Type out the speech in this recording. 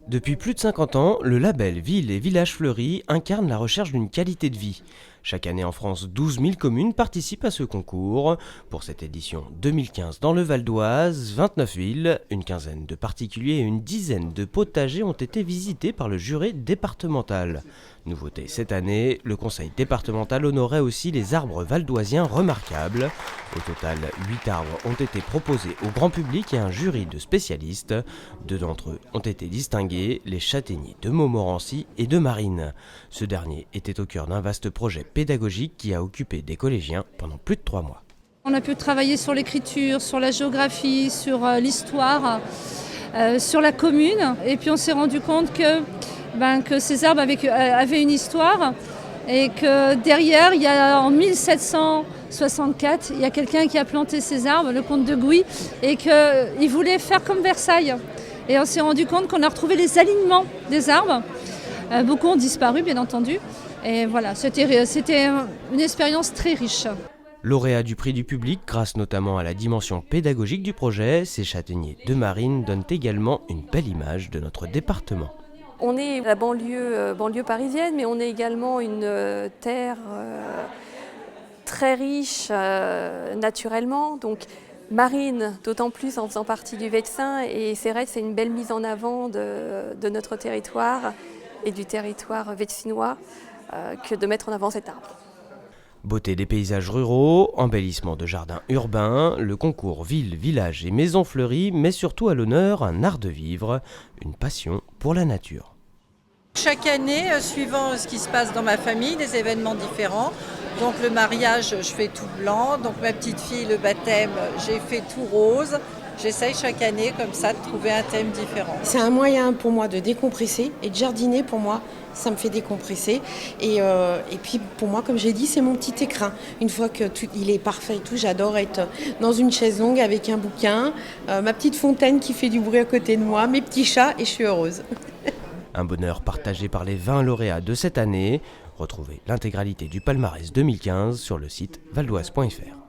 Depuis plus de 50 ans, le label Villes et Villages Fleuris incarne la recherche d'une qualité de vie. Chaque année en France, 12 000 communes participent à ce concours. Pour cette édition 2015 dans le Val d'Oise, 29 villes, une quinzaine de particuliers et une dizaine de potagers ont été visités par le jury départemental. Nouveauté cette année, le conseil départemental honorait aussi les arbres valdoisiens remarquables. Au total, 8 arbres ont été proposés au grand public et un jury de spécialistes. Deux d'entre eux ont été distingués, les châtaigniers de Montmorency et de Marines. Ce dernier était au cœur d'un vaste projet pédagogique qui a occupé des collégiens pendant plus de 3 mois. On a pu travailler sur l'écriture, sur la géographie, sur l'histoire, sur la commune. Et puis on s'est rendu compte que ces arbres avaient une histoire et que derrière, il y a en 1764, il y a quelqu'un qui a planté ces arbres, le comte de Gouy, et qu'il voulait faire comme Versailles. Et on s'est rendu compte qu'on a retrouvé les alignements des arbres. Beaucoup ont disparu, bien entendu. Et voilà, c'était une expérience très riche. Lauréat du prix du public, grâce notamment à la dimension pédagogique du projet, ces châtaigniers de Marines donnent également une belle image de notre département. On est la banlieue parisienne, mais on est également une terre très riche naturellement. Donc Marines, d'autant plus en faisant partie du Vexin, et c'est vrai que c'est une belle mise en avant de notre territoire et du territoire vexinois que de mettre en avant cet arbre. Beauté des paysages ruraux, embellissement de jardins urbains, le concours Villes, Villages et Maisons Fleuries met surtout à l'honneur un art de vivre, une passion pour la nature. Chaque année, suivant ce qui se passe dans ma famille, des événements différents. Donc le mariage, je fais tout blanc. Donc ma petite fille, le baptême, j'ai fait tout rose. J'essaye chaque année comme ça de trouver un thème différent. C'est un moyen pour moi de décompresser et de jardiner pour moi. Ça me fait décompresser et puis pour moi, comme j'ai dit, c'est mon petit écrin. Une fois que il est parfait et tout, j'adore être dans une chaise longue avec un bouquin, ma petite fontaine qui fait du bruit à côté de moi, mes petits chats et je suis heureuse. Un bonheur partagé par les 20 lauréats de cette année. Retrouvez l'intégralité du palmarès 2015 sur le site valdoise.fr.